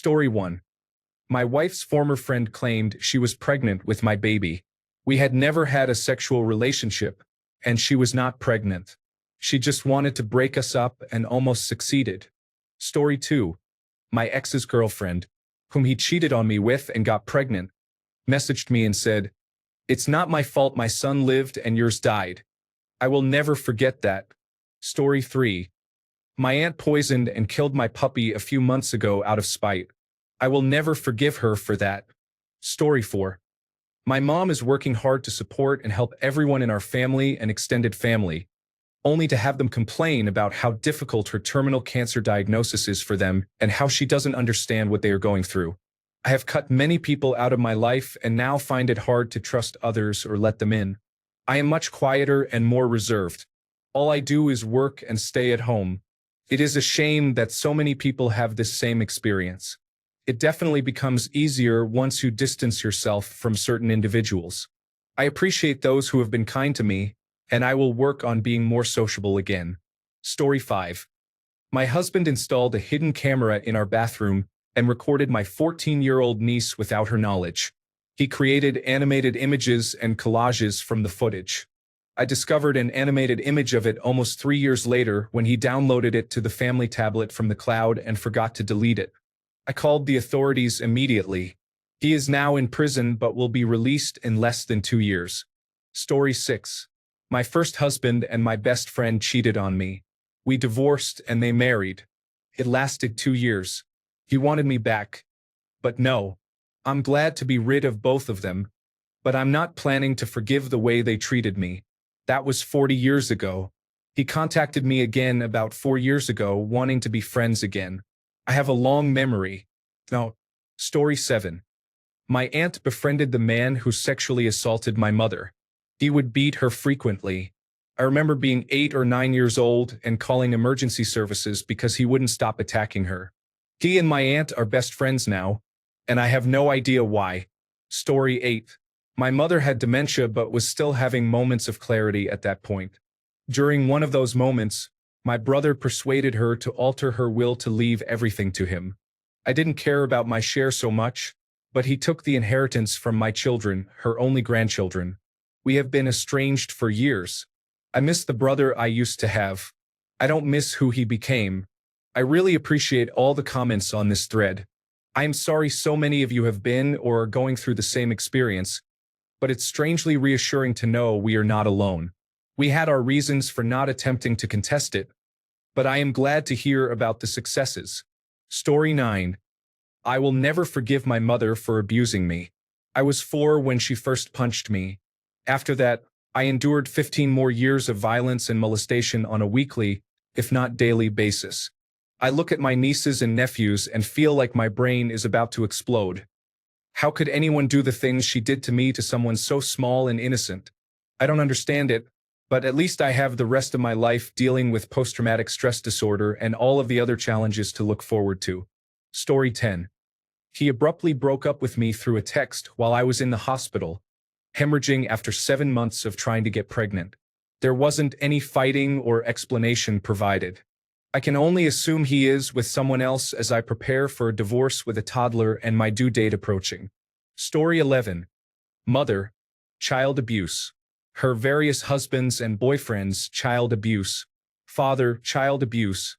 Story 1. My wife's former friend claimed she was pregnant with my baby. We had never had a sexual relationship, and she was not pregnant. She just wanted to break us up and almost succeeded. Story 2. My ex's girlfriend, whom he cheated on me with and got pregnant, messaged me and said, "It's not my fault my son lived and yours died. I will never forget that." Story 3. My aunt poisoned and killed my puppy a few months ago out of spite. I will never forgive her for that. Story 4. My mom is working hard to support and help everyone in our family and extended family, only to have them complain about how difficult her terminal cancer diagnosis is for them and how she doesn't understand what they are going through. I have cut many people out of my life and now find it hard to trust others or let them in. I am much quieter and more reserved. All I do is work and stay at home. It is a shame that so many people have this same experience. It definitely becomes easier once you distance yourself from certain individuals. I appreciate those who have been kind to me, and I will work on being more sociable again. Story 5. My husband installed a hidden camera in our bathroom and recorded my 14-year-old niece without her knowledge. He created animated images and collages from the footage. I discovered an animated image of it almost 3 years later when he downloaded it to the family tablet from the cloud and forgot to delete it. I called the authorities immediately. He is now in prison but will be released in less than 2 years. Story 6. My first husband and my best friend cheated on me. We divorced and they married. It lasted 2 years. He wanted me back. But no. I'm glad to be rid of both of them, but I'm not planning to forgive the way they treated me. That was 40 years ago. He contacted me again about 4 years ago, wanting to be friends again. I have a long memory. No. Story 7. My aunt befriended the man who sexually assaulted my mother. He would beat her frequently. I remember being 8 or 9 years old and calling emergency services because he wouldn't stop attacking her. He and my aunt are best friends now, and I have no idea why. Story 8. My mother had dementia but was still having moments of clarity at that point. During one of those moments, my brother persuaded her to alter her will to leave everything to him. I didn't care about my share so much, but he took the inheritance from my children, her only grandchildren. We have been estranged for years. I miss the brother I used to have. I don't miss who he became. I really appreciate all the comments on this thread. I am sorry so many of you have been or are going through the same experience, but it's strangely reassuring to know we are not alone. We had our reasons for not attempting to contest it, but I am glad to hear about the successes. Story 9. I will never forgive my mother for abusing me. I was 4 when she first punched me. After that, I endured 15 more years of violence and molestation on a weekly, if not daily basis. I look at my nieces and nephews and feel like my brain is about to explode. How could anyone do the things she did to me to someone so small and innocent? I don't understand it, but at least I have the rest of my life dealing with post-traumatic stress disorder and all of the other challenges to look forward to. Story 10. He abruptly broke up with me through a text while I was in the hospital, hemorrhaging after 7 months of trying to get pregnant. There wasn't any fighting or explanation provided. I can only assume he is with someone else as I prepare for a divorce with a toddler and my due date approaching. Story 11. Mother, child abuse. Her various husbands and boyfriends, child abuse. Father, child abuse.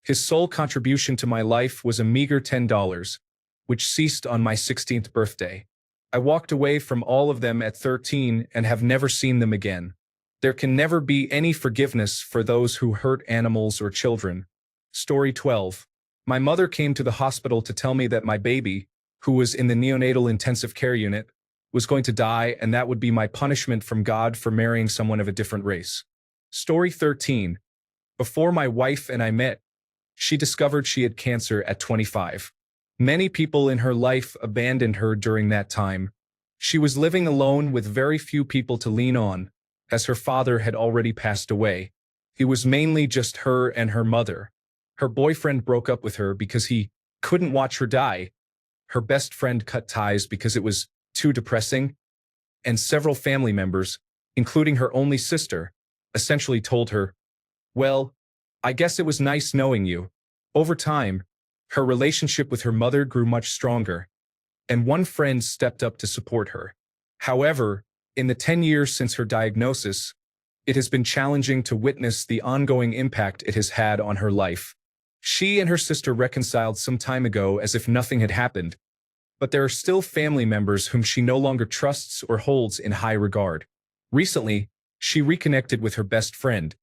His sole contribution to my life was a meager $10, which ceased on my 16th birthday. I walked away from all of them at 13 and have never seen them again. There can never be any forgiveness for those who hurt animals or children. Story 12. My mother came to the hospital to tell me that my baby, who was in the neonatal intensive care unit, was going to die, and that would be my punishment from God for marrying someone of a different race. Story 13. Before my wife and I met, she discovered she had cancer at 25. Many people in her life abandoned her during that time. She was living alone with very few people to lean on, as her father had already passed away. It was mainly just her and her mother. Her boyfriend broke up with her because he couldn't watch her die. Her best friend cut ties because it was too depressing. And several family members, including her only sister, essentially told her, "Well, I guess it was nice knowing you." Over time, Her relationship with her mother grew much stronger, and one friend stepped up to support her. However, in the 10 years since her diagnosis, it has been challenging to witness the ongoing impact it has had on her life. She and her sister reconciled some time ago as if nothing had happened, but there are still family members whom she no longer trusts or holds in high regard. Recently, she reconnected with her best friend,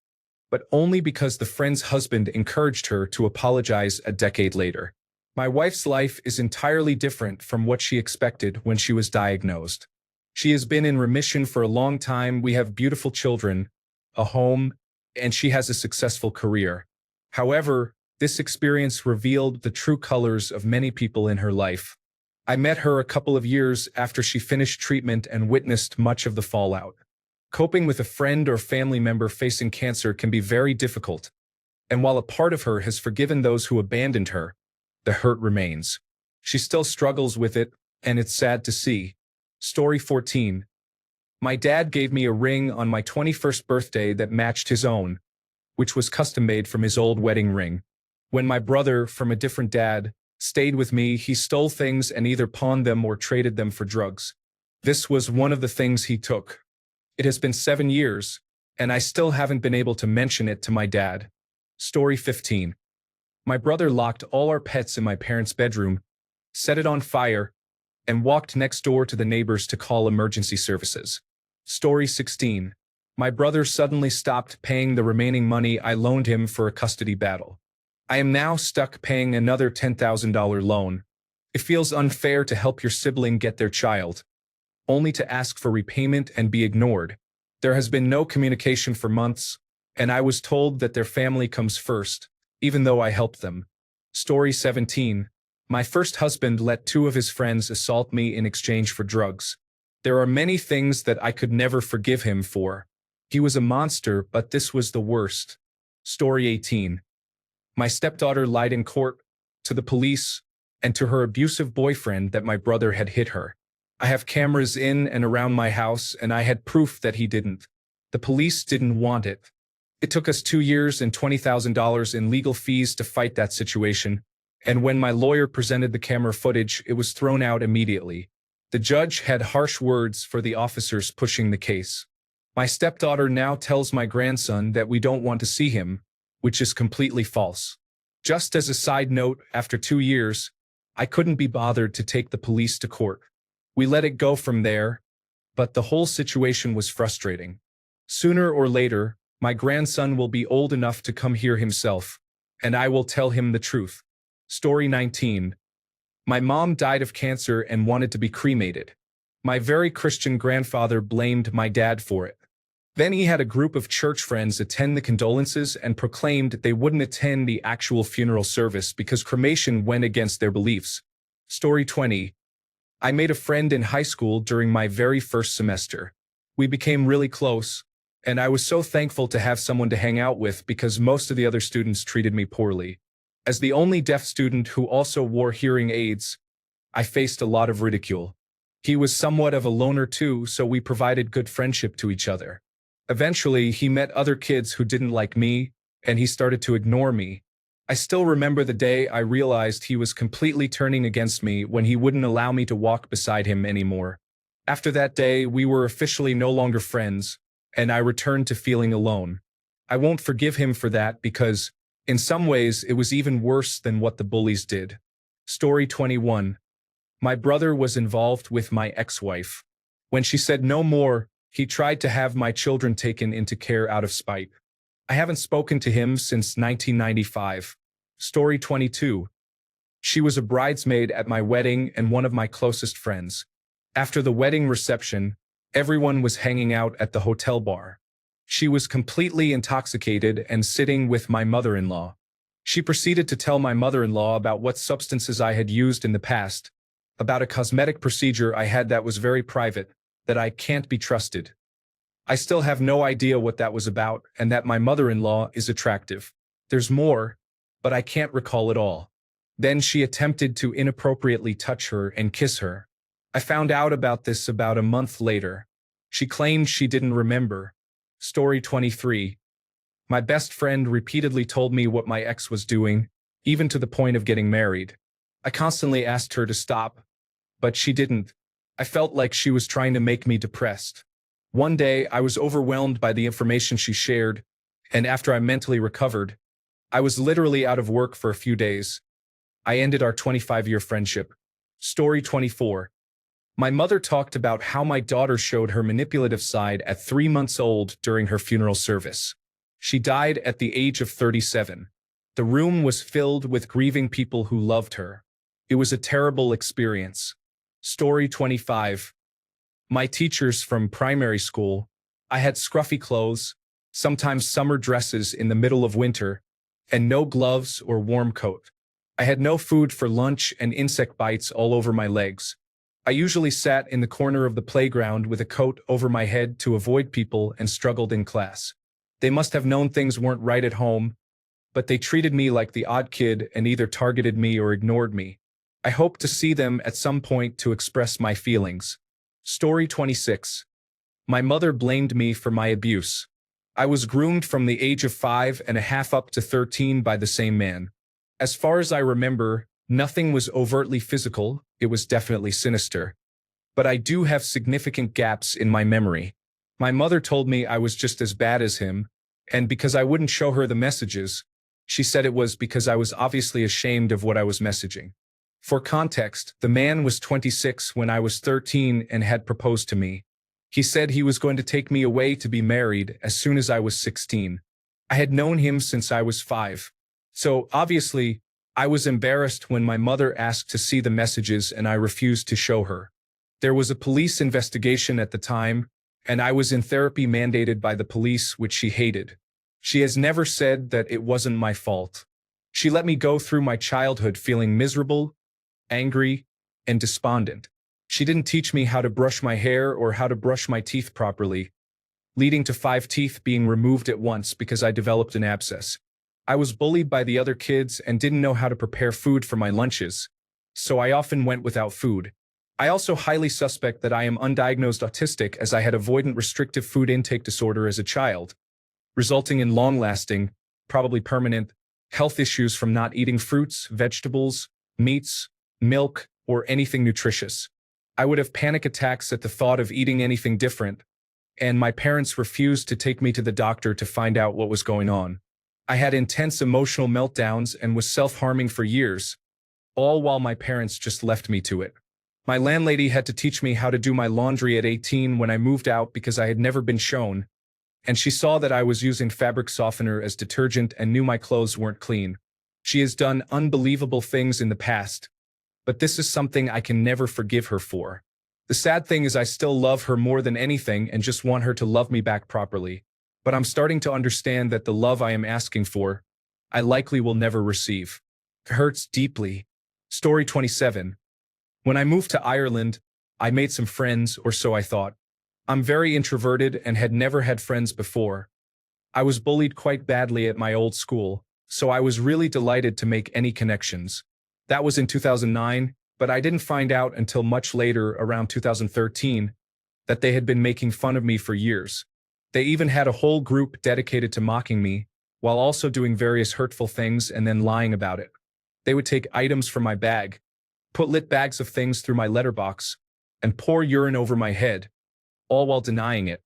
but only because the friend's husband encouraged her to apologize a decade later. My wife's life is entirely different from what she expected when she was diagnosed. She has been in remission for a long time. We have beautiful children, a home, and she has a successful career. However, this experience revealed the true colors of many people in her life. I met her a couple of years after she finished treatment and witnessed much of the fallout. Coping with a friend or family member facing cancer can be very difficult, and while a part of her has forgiven those who abandoned her, the hurt remains. She still struggles with it, and it's sad to see. Story 14. My dad gave me a ring on my 21st birthday that matched his own, which was custom-made from his old wedding ring. When my brother, from a different dad, stayed with me, he stole things and either pawned them or traded them for drugs. This was one of the things he took. It has been 7 years, and I still haven't been able to mention it to my dad. Story 15. My brother locked all our pets in my parents' bedroom, set it on fire, and walked next door to the neighbors to call emergency services. Story 16. My brother suddenly stopped paying the remaining money I loaned him for a custody battle. I am now stuck paying another $10,000 loan. It feels unfair to help your sibling get their child, only to ask for repayment and be ignored. There has been no communication for months, and I was told that their family comes first, even though I helped them. Story 17. My first husband let 2 of his friends assault me in exchange for drugs. There are many things that I could never forgive him for. He was a monster, but this was the worst. Story 18. My stepdaughter lied in court, to the police, and to her abusive boyfriend that my brother had hit her. I have cameras in and around my house, and I had proof that he didn't. The police didn't want it. It took us 2 years and $20,000 in legal fees to fight that situation, and when my lawyer presented the camera footage, it was thrown out immediately. The judge had harsh words for the officers pushing the case. My stepdaughter now tells my grandson that we don't want to see him, which is completely false. Just as a side note, after 2 years, I couldn't be bothered to take the police to court. We let it go from there, but the whole situation was frustrating. Sooner or later, my grandson will be old enough to come here himself, and I will tell him the truth. Story 19. My mom died of cancer and wanted to be cremated. My very Christian grandfather blamed my dad for it. Then he had a group of church friends attend the condolences and proclaimed they wouldn't attend the actual funeral service because cremation went against their beliefs. Story 20. I made a friend in high school during my very first semester. We became really close, and I was so thankful to have someone to hang out with because most of the other students treated me poorly. As the only deaf student who also wore hearing aids, I faced a lot of ridicule. He was somewhat of a loner too, so we provided good friendship to each other. Eventually, he met other kids who didn't like me, and he started to ignore me. I still remember the day I realized he was completely turning against me when he wouldn't allow me to walk beside him anymore. After that day, we were officially no longer friends, and I returned to feeling alone. I won't forgive him for that because, in some ways, it was even worse than what the bullies did. Story 21. My brother was involved with my ex-wife. When she said no more, he tried to have my children taken into care out of spite. I haven't spoken to him since 1995. Story 22. She was a bridesmaid at my wedding and one of my closest friends. After the wedding reception, everyone was hanging out at the hotel bar. She was completely intoxicated and sitting with my mother-in-law. She proceeded to tell my mother-in-law about what substances I had used in the past, about a cosmetic procedure I had that was very private, that I can't be trusted. I still have no idea what that was about and that my mother-in-law is attractive. There's more, but I can't recall it all. Then she attempted to inappropriately touch her and kiss her. I found out about this about a month later. She claimed she didn't remember. Story 23. My best friend repeatedly told me what my ex was doing. even to the point of getting married. I constantly asked her to stop, but she didn't. I felt like she was trying to make me depressed. One day, I was overwhelmed by the information she shared, and after I mentally recovered, I was literally out of work for a few days. I ended our 25-year friendship. Story 24. My mother talked about how my daughter showed her manipulative side at 3 months old during her funeral service. She died at the age of 37. The room was filled with grieving people who loved her. It was a terrible experience. Story 25. My teachers from primary school. I had scruffy clothes, sometimes summer dresses in the middle of winter, and no gloves or warm coat. I had no food for lunch and insect bites all over my legs. I usually sat in the corner of the playground with a coat over my head to avoid people and struggled in class. They must have known things weren't right at home, but they treated me like the odd kid and either targeted me or ignored me. I hope to see them at some point to express my feelings. Story 26. My mother blamed me for my abuse. I was groomed from the age of 5.5 up to 13 by the same man. As far as I remember, nothing was overtly physical, it was definitely sinister. But I do have significant gaps in my memory. My mother told me I was just as bad as him, and because I wouldn't show her the messages, she said it was because I was obviously ashamed of what I was messaging. For context, the man was 26 when I was 13 and had proposed to me. He said he was going to take me away to be married as soon as I was 16. I had known him since I was 5. So, obviously, I was embarrassed when my mother asked to see the messages and I refused to show her. There was a police investigation at the time, and I was in therapy mandated by the police, which she hated. She has never said that it wasn't my fault. She let me go through my childhood feeling miserable, angry, and despondent. She didn't teach me how to brush my hair or how to brush my teeth properly, leading to 5 teeth being removed at once because I developed an abscess. I was bullied by the other kids and didn't know how to prepare food for my lunches, so I often went without food. I also highly suspect that I am undiagnosed autistic as I had avoidant restrictive food intake disorder as a child, resulting in long-lasting, probably permanent, health issues from not eating fruits, vegetables, meats, milk, or anything nutritious. I would have panic attacks at the thought of eating anything different, and my parents refused to take me to the doctor to find out what was going on. I had intense emotional meltdowns and was self-harming for years, all while my parents just left me to it. My landlady had to teach me how to do my laundry at 18 when I moved out because I had never been shown, and she saw that I was using fabric softener as detergent and knew my clothes weren't clean. She has done unbelievable things in the past, but this is something I can never forgive her for. The sad thing is I still love her more than anything and just want her to love me back properly. But I'm starting to understand that the love I am asking for, I likely will never receive. It hurts deeply. Story 27. When I moved to Ireland, I made some friends, or so I thought. I'm very introverted and had never had friends before. I was bullied quite badly at my old school, so I was really delighted to make any connections. That was in 2009, but I didn't find out until much later, around 2013, that they had been making fun of me for years. They even had a whole group dedicated to mocking me, while also doing various hurtful things and then lying about it. They would take items from my bag, put lit bags of things through my letterbox, and pour urine over my head, all while denying it,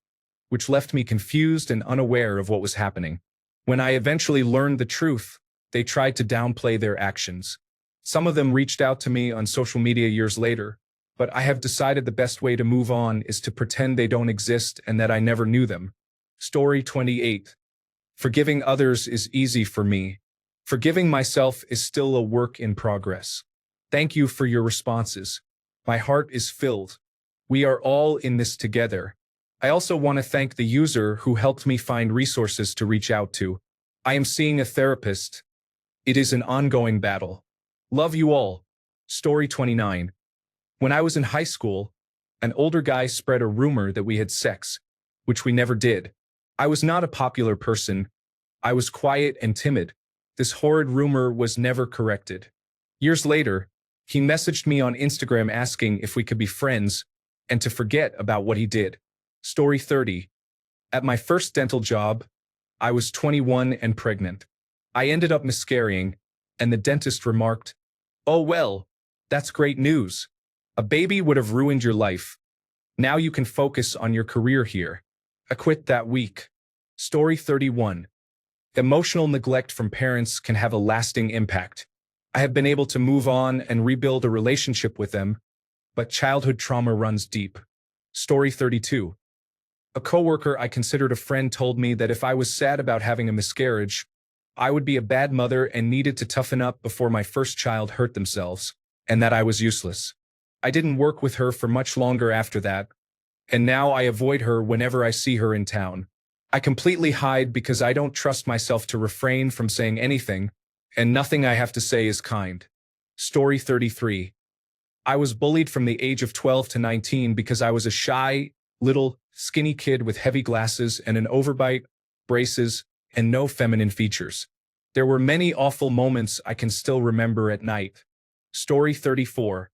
which left me confused and unaware of what was happening. When I eventually learned the truth, they tried to downplay their actions. Some of them reached out to me on social media years later, but I have decided the best way to move on is to pretend they don't exist and that I never knew them. Story 28. Forgiving others is easy for me. Forgiving myself is still a work in progress. Thank you for your responses. My heart is filled. We are all in this together. I also want to thank the user who helped me find resources to reach out to. I am seeing a therapist. It is an ongoing battle. Love you all. Story 29. When I was in high school, an older guy spread a rumor that we had sex, which we never did. I was not a popular person. I was quiet and timid. This horrid rumor was never corrected. Years later, he messaged me on Instagram asking if we could be friends and to forget about what he did. Story 30. At my first dental job, I was 21 and pregnant. I ended up miscarrying, and the dentist remarked, "Oh well, that's great news. A baby would have ruined your life. Now you can focus on your career here." I quit that week. Story 31. Emotional neglect from parents can have a lasting impact. I have been able to move on and rebuild a relationship with them, but childhood trauma runs deep. Story 32. A coworker I considered a friend told me that if I was sad about having a miscarriage, I would be a bad mother and needed to toughen up before my first child hurt themselves, and that I was useless. I didn't work with her for much longer after that, and now I avoid her whenever I see her in town. I completely hide because I don't trust myself to refrain from saying anything, and nothing I have to say is kind. Story 33. I was bullied from the age of 12 to 19 because I was a shy, little, skinny kid with heavy glasses and an overbite, braces, and no feminine features. There were many awful moments I can still remember at night. Story 34.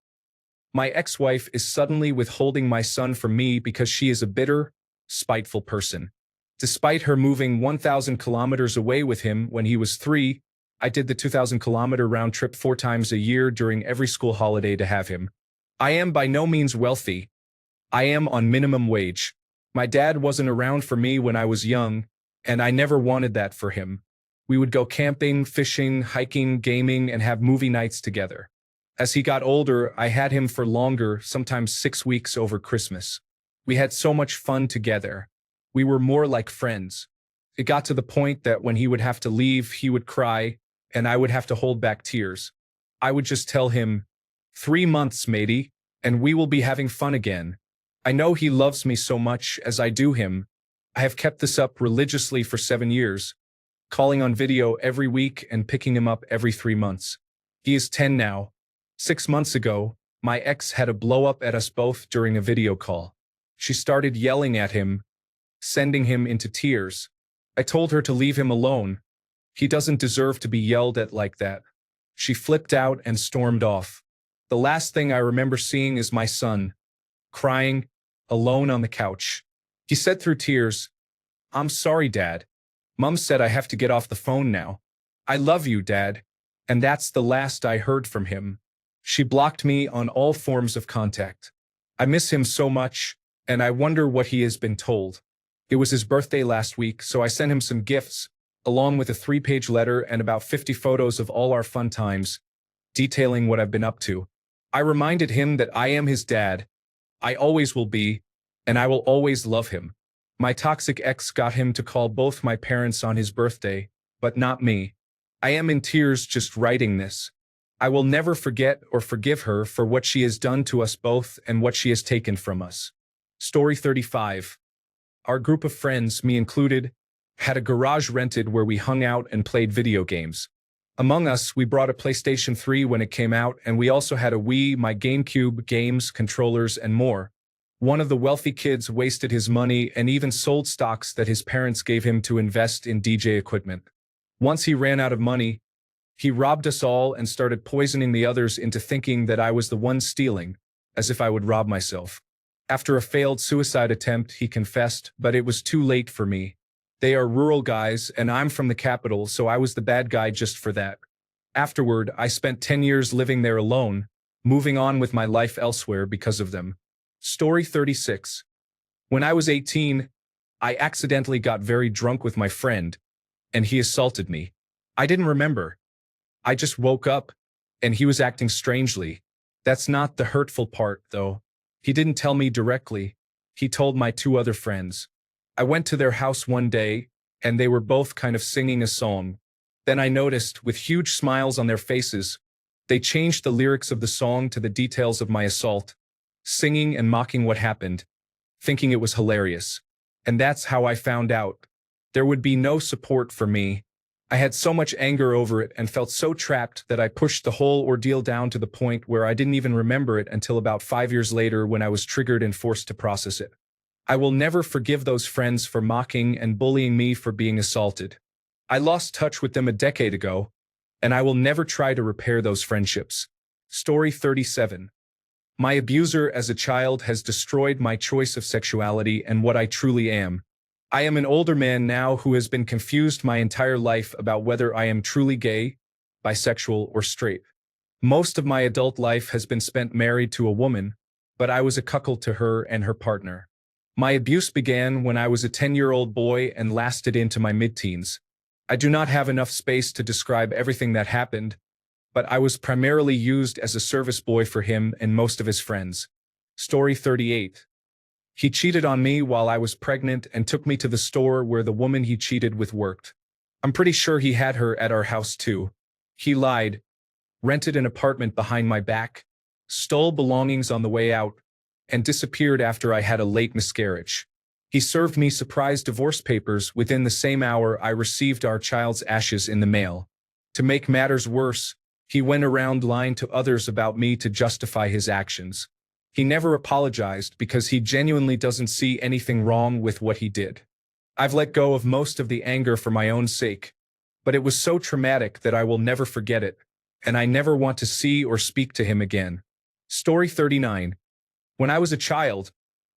My ex-wife is suddenly withholding my son from me because she is a bitter, spiteful person. Despite her moving 1,000 kilometers away with him when he was 3, I did the 2,000-kilometer round trip 4 times a year during every school holiday to have him. I am by no means wealthy. I am on minimum wage. My dad wasn't around for me when I was young, and I never wanted that for him. We would go camping, fishing, hiking, gaming, and have movie nights together. As he got older, I had him for longer, sometimes 6 weeks over Christmas. We had so much fun together. We were more like friends. It got to the point that when he would have to leave, he would cry, and I would have to hold back tears. I would just tell him, 3 months, matey, and we will be having fun again. I know he loves me so much as I do him. I have kept this up religiously for 7 years, calling on video every week and picking him up every 3 months. He is 10 now. 6 months ago, my ex had a blow-up at us both during a video call. She started yelling at him, sending him into tears. I told her to leave him alone. He doesn't deserve to be yelled at like that. She flipped out and stormed off. The last thing I remember seeing is my son, crying, alone on the couch. He said through tears, "I'm sorry, Dad. Mom said I have to get off the phone now. I love you, Dad." And that's the last I heard from him. She blocked me on all forms of contact. I miss him so much, and I wonder what he has been told. It was his birthday last week, so I sent him some gifts, along with a 3-page letter and about 50 photos of all our fun times, detailing what I've been up to. I reminded him that I am his dad. I always will be, and I will always love him. My toxic ex got him to call both my parents on his birthday, but not me. I am in tears just writing this. I will never forget or forgive her for what she has done to us both and what she has taken from us. Story 35. Our group of friends, me included, had a garage rented where we hung out and played video games. Among us, we brought a PlayStation 3 when it came out, and we also had a Wii, my GameCube, games, controllers, and more. One of the wealthy kids wasted his money and even sold stocks that his parents gave him to invest in DJ equipment. Once he ran out of money, he robbed us all and started poisoning the others into thinking that I was the one stealing, as if I would rob myself. After a failed suicide attempt, he confessed, but it was too late for me. They are rural guys, and I'm from the capital, so I was the bad guy just for that. Afterward, I spent 10 years living there alone, moving on with my life elsewhere because of them. Story 36. When I was 18, I accidentally got very drunk with my friend, and he assaulted me. I didn't remember. I just woke up, and he was acting strangely. That's not the hurtful part, though. He didn't tell me directly. He told my 2 other friends. I went to their house one day, and they were both kind of singing a song. Then I noticed, with huge smiles on their faces, they changed the lyrics of the song to the details of my assault, singing and mocking what happened, thinking it was hilarious. And that's how I found out. There would be no support for me. I had so much anger over it and felt so trapped that I pushed the whole ordeal down to the point where I didn't even remember it until about 5 years later when I was triggered and forced to process it. I will never forgive those friends for mocking and bullying me for being assaulted. I lost touch with them a decade ago, and I will never try to repair those friendships. Story 37. My abuser as a child has destroyed my choice of sexuality and what I truly am. I am an older man now who has been confused my entire life about whether I am truly gay, bisexual, or straight. Most of my adult life has been spent married to a woman, but I was a cuckold to her and her partner. My abuse began when I was a 10-year-old boy and lasted into my mid-teens. I do not have enough space to describe everything that happened, but I was primarily used as a service boy for him and most of his friends. Story 38. He cheated on me while I was pregnant and took me to the store where the woman he cheated with worked. I'm pretty sure he had her at our house too. He lied, rented an apartment behind my back, stole belongings on the way out, and disappeared after I had a late miscarriage. He served me surprise divorce papers within the same hour I received our child's ashes in the mail. To make matters worse, he went around lying to others about me to justify his actions. He never apologized because he genuinely doesn't see anything wrong with what he did. I've let go of most of the anger for my own sake, but it was so traumatic that I will never forget it, and I never want to see or speak to him again. Story 39. When I was a child,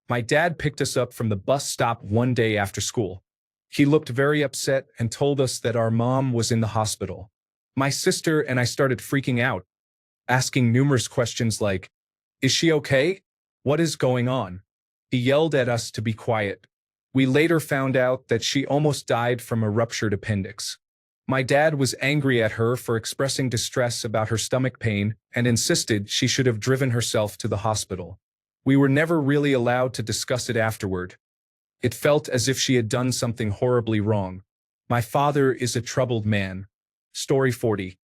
my dad picked us up from the bus stop one day after school. He looked very upset and told us that our mom was in the hospital. My sister and I started freaking out, asking numerous questions like, "Is she okay? What is going on?" He yelled at us to be quiet. We later found out that she almost died from a ruptured appendix. My dad was angry at her for expressing distress about her stomach pain and insisted she should have driven herself to the hospital. We were never really allowed to discuss it afterward. It felt as if she had done something horribly wrong. My father is a troubled man. Story 40.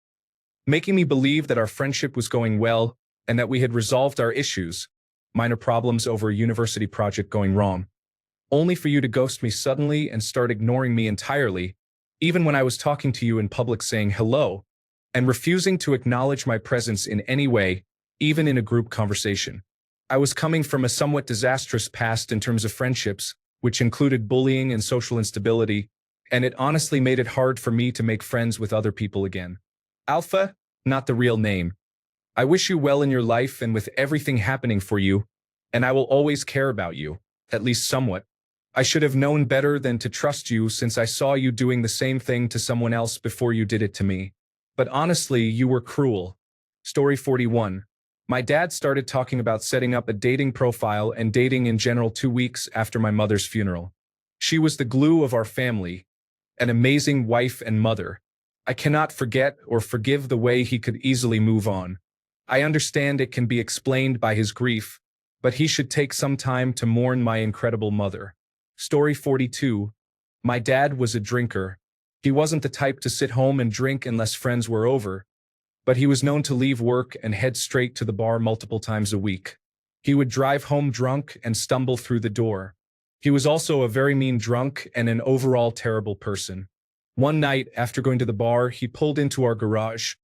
Making me believe that our friendship was going well and that we had resolved our issues, minor problems over a university project going wrong, only for you to ghost me suddenly and start ignoring me entirely, even when I was talking to you in public saying hello, and refusing to acknowledge my presence in any way, even in a group conversation. I was coming from a somewhat disastrous past in terms of friendships, which included bullying and social instability, and it honestly made it hard for me to make friends with other people again. Alpha, not the real name. I wish you well in your life and with everything happening for you, and I will always care about you, at least somewhat. I should have known better than to trust you since I saw you doing the same thing to someone else before you did it to me. But honestly, you were cruel. Story 41. My dad started talking about setting up a dating profile and dating in general 2 weeks after my mother's funeral. She was the glue of our family, an amazing wife and mother. I cannot forget or forgive the way he could easily move on. I understand it can be explained by his grief, but he should take some time to mourn my incredible mother. Story 42. My dad was a drinker. He wasn't the type to sit home and drink unless friends were over, but he was known to leave work and head straight to the bar multiple times a week. He would drive home drunk and stumble through the door. He was also a very mean drunk and an overall terrible person. One night, after going to the bar, he pulled into our garage,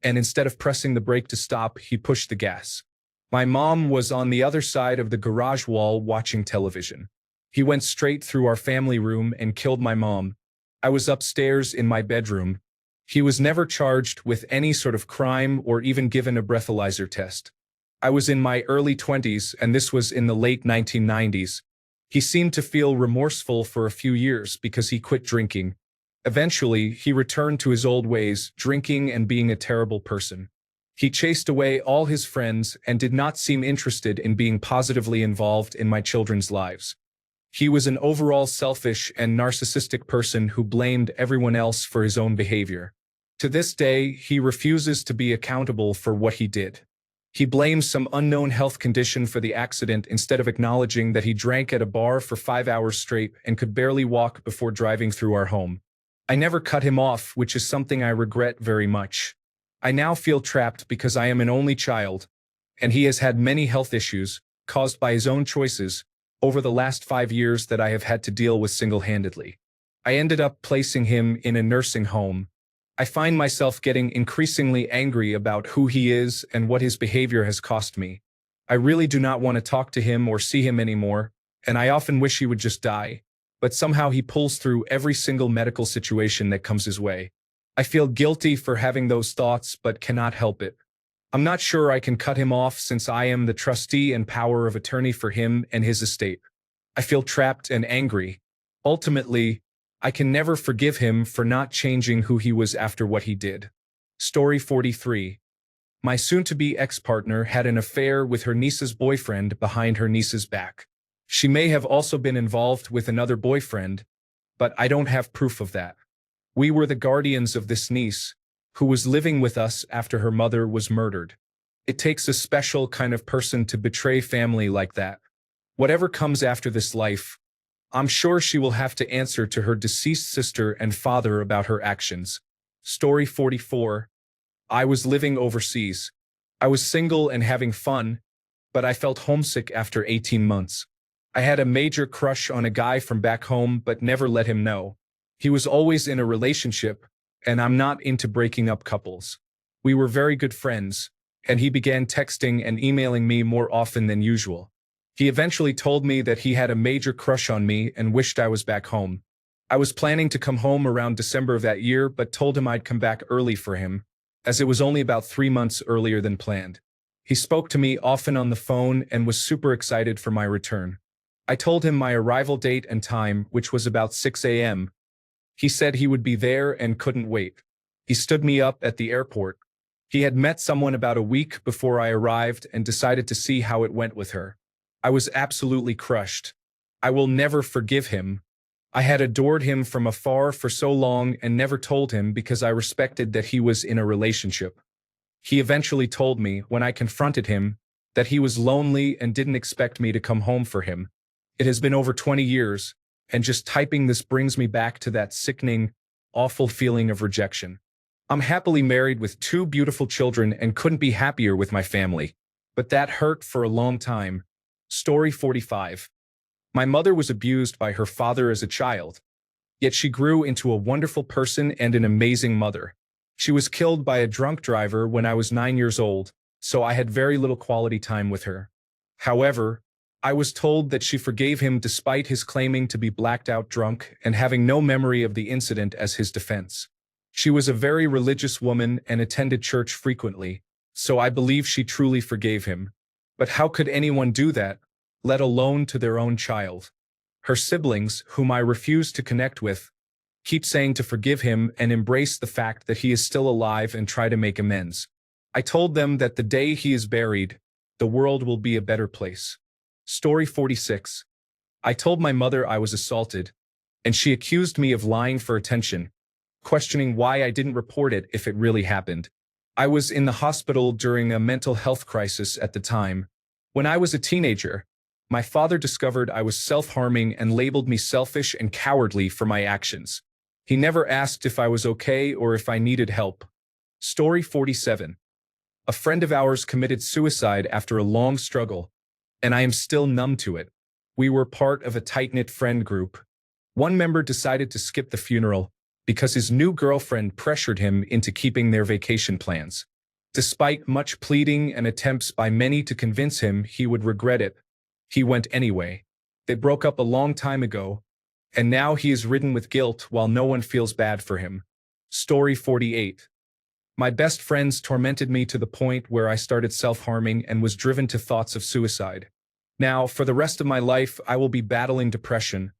and instead of pressing the brake to stop, he pushed the gas. My mom was on the other side of the garage wall watching television. He went straight through our family room and killed my mom. I was upstairs in my bedroom. He was never charged with any sort of crime or even given a breathalyzer test. I was in my early 20s, and this was in the late 1990s. He seemed to feel remorseful for a few years because he quit drinking. Eventually, he returned to his old ways, drinking and being a terrible person. He chased away all his friends and did not seem interested in being positively involved in my children's lives. He was an overall selfish and narcissistic person who blamed everyone else for his own behavior. To this day, he refuses to be accountable for what he did. He blames some unknown health condition for the accident instead of acknowledging that he drank at a bar for 5 hours straight and could barely walk before driving through our home. I never cut him off, which is something I regret very much. I now feel trapped because I am an only child, and he has had many health issues, caused by his own choices, over the last 5 years that I have had to deal with single-handedly. I ended up placing him in a nursing home. I find myself getting increasingly angry about who he is and what his behavior has cost me. I really do not want to talk to him or see him anymore, and I often wish he would just die. But somehow he pulls through every single medical situation that comes his way. I feel guilty for having those thoughts, but cannot help it. I'm not sure I can cut him off since I am the trustee and power of attorney for him and his estate. I feel trapped and angry. Ultimately, I can never forgive him for not changing who he was after what he did. Story 43. My soon-to-be ex-partner had an affair with her niece's boyfriend behind her niece's back. She may have also been involved with another boyfriend, but I don't have proof of that. We were the guardians of this niece, who was living with us after her mother was murdered. It takes a special kind of person to betray family like that. Whatever comes after this life, I'm sure she will have to answer to her deceased sister and father about her actions. Story 44. I was living overseas. I was single and having fun, but I felt homesick after 18 months. I had a major crush on a guy from back home but never let him know. He was always in a relationship, and I'm not into breaking up couples. We were very good friends, and he began texting and emailing me more often than usual. He eventually told me that he had a major crush on me and wished I was back home. I was planning to come home around December of that year but told him I'd come back early for him, as it was only about 3 months earlier than planned. He spoke to me often on the phone and was super excited for my return. I told him my arrival date and time, which was about 6 a.m. He said he would be there and couldn't wait. He stood me up at the airport. He had met someone about a week before I arrived and decided to see how it went with her. I was absolutely crushed. I will never forgive him. I had adored him from afar for so long and never told him because I respected that he was in a relationship. He eventually told me, when I confronted him, that he was lonely and didn't expect me to come home for him. It has been over 20 years, and just typing this brings me back to that sickening, awful feeling of rejection. I'm happily married with 2 beautiful children and couldn't be happier with my family. But that hurt for a long time. Story 45. My mother was abused by her father as a child, yet she grew into a wonderful person and an amazing mother. She was killed by a drunk driver when I was 9 years old, so I had very little quality time with her. However, I was told that she forgave him despite his claiming to be blacked out drunk and having no memory of the incident as his defense. She was a very religious woman and attended church frequently, so I believe she truly forgave him. But how could anyone do that, let alone to their own child? Her siblings, whom I refuse to connect with, keep saying to forgive him and embrace the fact that he is still alive and try to make amends. I told them that the day he is buried, the world will be a better place. Story 46. I told my mother I was assaulted, and she accused me of lying for attention, questioning why I didn't report it if it really happened. I was in the hospital during a mental health crisis at the time. When I was a teenager, my father discovered I was self-harming and labeled me selfish and cowardly for my actions. He never asked if I was okay or if I needed help. Story 47. A friend of ours committed suicide after a long struggle, and I am still numb to it. We were part of a tight-knit friend group. One member decided to skip the funeral because his new girlfriend pressured him into keeping their vacation plans. Despite much pleading and attempts by many to convince him he would regret it, he went anyway. They broke up a long time ago, and now he is ridden with guilt while no one feels bad for him. Story 48. My best friends tormented me to the point where I started self-harming and was driven to thoughts of suicide. Now, for the rest of my life, I will be battling depression,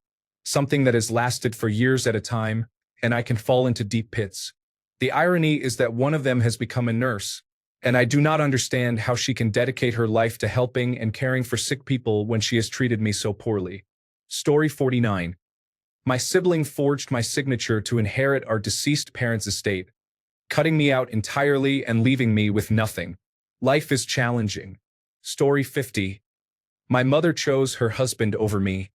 something that has lasted for years at a time, and I can fall into deep pits. The irony is that one of them has become a nurse, and I do not understand how she can dedicate her life to helping and caring for sick people when she has treated me so poorly. Story 49. My sibling forged my signature to inherit our deceased parents' estate, cutting me out entirely and leaving me with nothing. Life is challenging. Story 50. My mother chose her husband over me.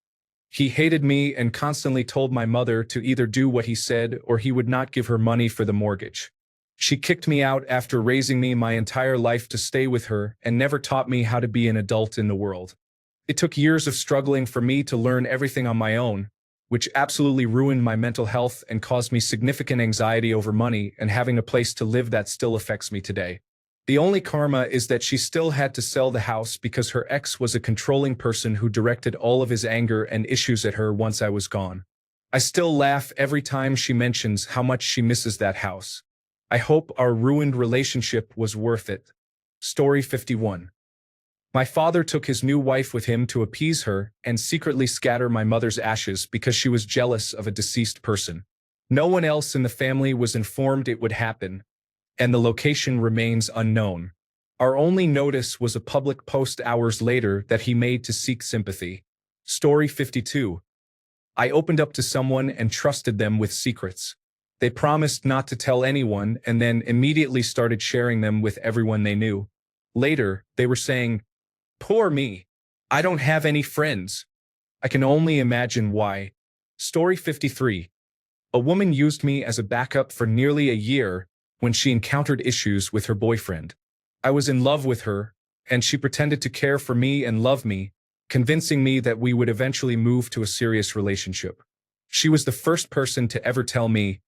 He hated me and constantly told my mother to either do what he said or he would not give her money for the mortgage. She kicked me out after raising me my entire life to stay with her and never taught me how to be an adult in the world. It took years of struggling for me to learn everything on my own, which absolutely ruined my mental health and caused me significant anxiety over money and having a place to live that still affects me today. The only karma is that she still had to sell the house because her ex was a controlling person who directed all of his anger and issues at her once I was gone. I still laugh every time she mentions how much she misses that house. I hope our ruined relationship was worth it. Story 51. My father took his new wife with him to appease her and secretly scatter my mother's ashes because she was jealous of a deceased person. No one else in the family was informed it would happen, and the location remains unknown. Our only notice was a public post hours later that he made to seek sympathy. Story 52. I opened up to someone and trusted them with secrets. They promised not to tell anyone and then immediately started sharing them with everyone they knew. Later, they were saying, "Poor me. I don't have any friends." I can only imagine why. Story 53. A woman used me as a backup for nearly a year when she encountered issues with her boyfriend. I was in love with her, and she pretended to care for me and love me, convincing me that we would eventually move to a serious relationship. She was the first person to ever tell me,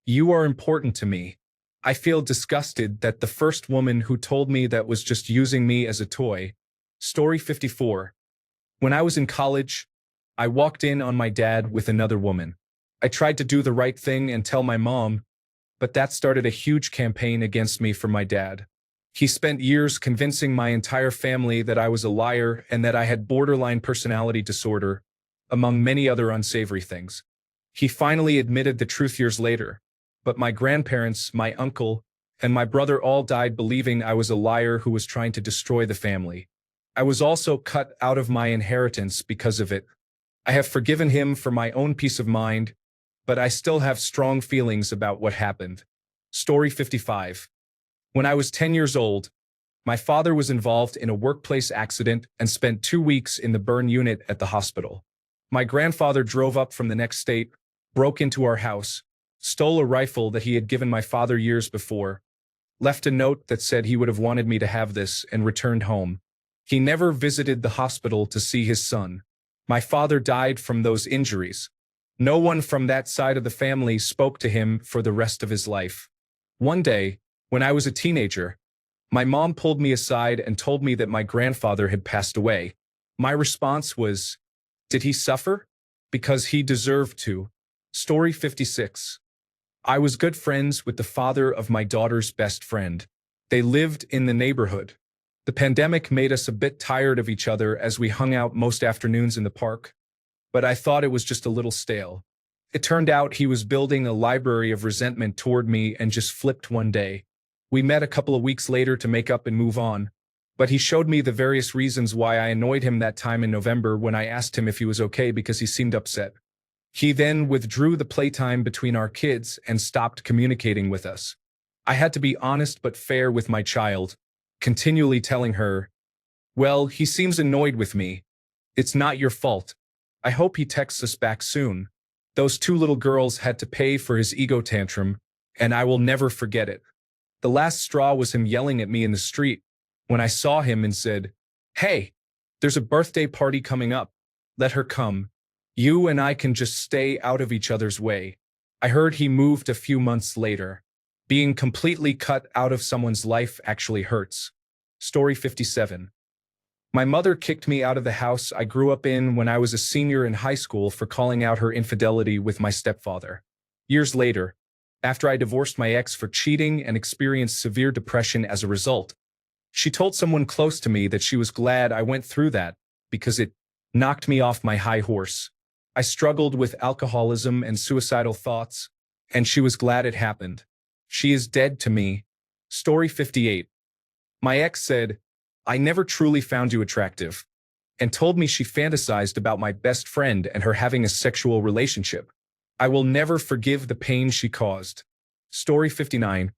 "You are important to me." I feel disgusted that the first woman who told me that was just using me as a toy. Story 54. When I was in college, I walked in on my dad with another woman. I tried to do the right thing and tell my mom, but that started a huge campaign against me from my dad. He spent years convincing my entire family that I was a liar and that I had borderline personality disorder, among many other unsavory things. He finally admitted the truth years later, but my grandparents, my uncle, and my brother all died believing I was a liar who was trying to destroy the family. I was also cut out of my inheritance because of it. I have forgiven him for my own peace of mind, but I still have strong feelings about what happened. Story 55. When I was 10 years old, my father was involved in a workplace accident and spent 2 weeks in the burn unit at the hospital. My grandfather drove up from the next state, broke into our house, stole a rifle that he had given my father years before, left a note that said he would have wanted me to have this, and returned home. He never visited the hospital to see his son. My father died from those injuries. No one from that side of the family spoke to him for the rest of his life. One day, when I was a teenager, my mom pulled me aside and told me that my grandfather had passed away. My response was, "Did he suffer? Because he deserved to." Story 56. I was good friends with the father of my daughter's best friend. They lived in the neighborhood. The pandemic made us a bit tired of each other as we hung out most afternoons in the park, but I thought it was just a little stale. It turned out he was building a library of resentment toward me and just flipped one day. We met a couple of weeks later to make up and move on, but he showed me the various reasons why I annoyed him that time in November when I asked him if he was okay because he seemed upset. He then withdrew the playtime between our kids and stopped communicating with us. I had to be honest but fair with my child, continually telling her, "Well, he seems annoyed with me. It's not your fault. I hope he texts us back soon." Those 2 little girls had to pay for his ego tantrum, and I will never forget it. The last straw was him yelling at me in the street when I saw him and said, "Hey, there's a birthday party coming up. Let her come. You and I can just stay out of each other's way." I heard he moved a few months later. Being completely cut out of someone's life actually hurts. Story 57. My mother kicked me out of the house I grew up in when I was a senior in high school for calling out her infidelity with my stepfather. Years later, after I divorced my ex for cheating and experienced severe depression as a result, she told someone close to me that she was glad I went through that because it knocked me off my high horse. I struggled with alcoholism and suicidal thoughts, and she was glad it happened. She is dead to me. Story 58. My ex said, "I never truly found you attractive," and told me she fantasized about my best friend and her having a sexual relationship. I will never forgive the pain she caused. Story 59.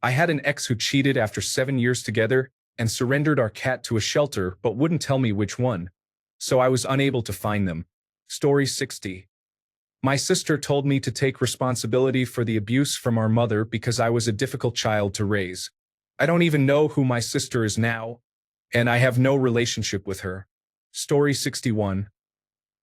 I had an ex who cheated after 7 years together and surrendered our cat to a shelter but wouldn't tell me which one, so I was unable to find them. Story 60. My sister told me to take responsibility for the abuse from our mother because I was a difficult child to raise. I don't even know who my sister is now, and I have no relationship with her. Story 61.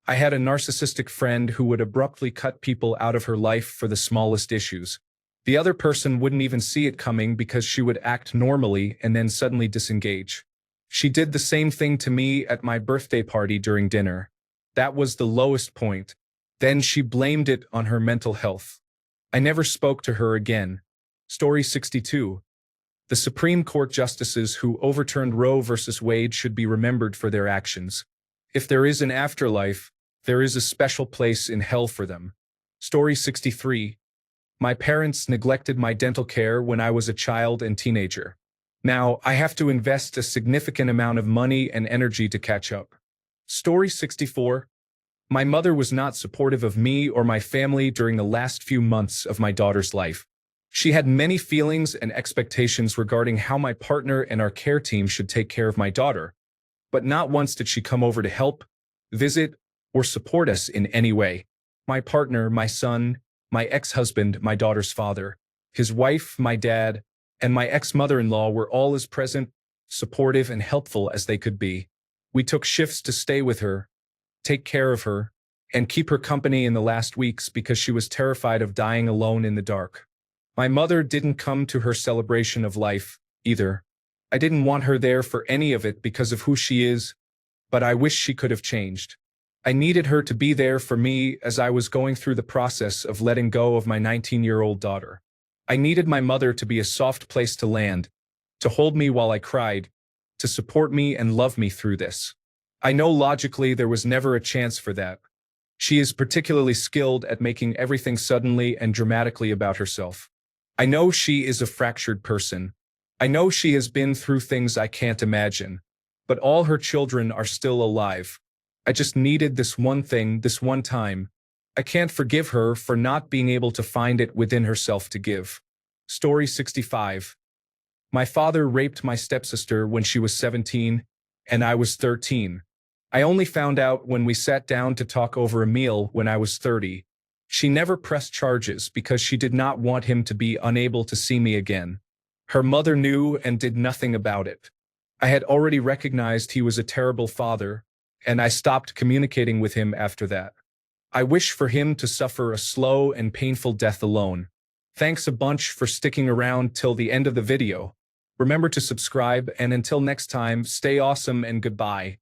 I had a narcissistic friend who would abruptly cut people out of her life for the smallest issues. The other person wouldn't even see it coming because she would act normally and then suddenly disengage. She did the same thing to me at my birthday party during dinner. That was the lowest point. Then she blamed it on her mental health. I never spoke to her again. Story 62. The Supreme Court justices who overturned Roe v. Wade should be remembered for their actions. If there is an afterlife, there is a special place in hell for them. Story 63. My parents neglected my dental care when I was a child and teenager. Now, I have to invest a significant amount of money and energy to catch up. Story 64. My mother was not supportive of me or my family during the last few months of my daughter's life. She had many feelings and expectations regarding how my partner and our care team should take care of my daughter, but not once did she come over to help, visit, or support us in any way. My partner, my son, my ex-husband, my daughter's father, his wife, my dad, and my ex-mother-in-law were all as present, supportive, and helpful as they could be. We took shifts to stay with her, take care of her, and keep her company in the last weeks because she was terrified of dying alone in the dark. My mother didn't come to her celebration of life, either. I didn't want her there for any of it because of who she is, but I wish she could have changed. I needed her to be there for me as I was going through the process of letting go of my 19-year-old daughter. I needed my mother to be a soft place to land, to hold me while I cried, to support me and love me through this. I know logically there was never a chance for that. She is particularly skilled at making everything suddenly and dramatically about herself. I know she is a fractured person. I know she has been through things I can't imagine, but all her children are still alive. I just needed this one thing, this one time. I can't forgive her for not being able to find it within herself to give. Story 65. My father raped my stepsister when she was 17, and I was 13. I only found out when we sat down to talk over a meal when I was 30. She never pressed charges because she did not want him to be unable to see me again. Her mother knew and did nothing about it. I had already recognized he was a terrible father, and I stopped communicating with him after that. I wish for him to suffer a slow and painful death alone. Thanks a bunch for sticking around till the end of the video. Remember to subscribe, and until next time, stay awesome and goodbye.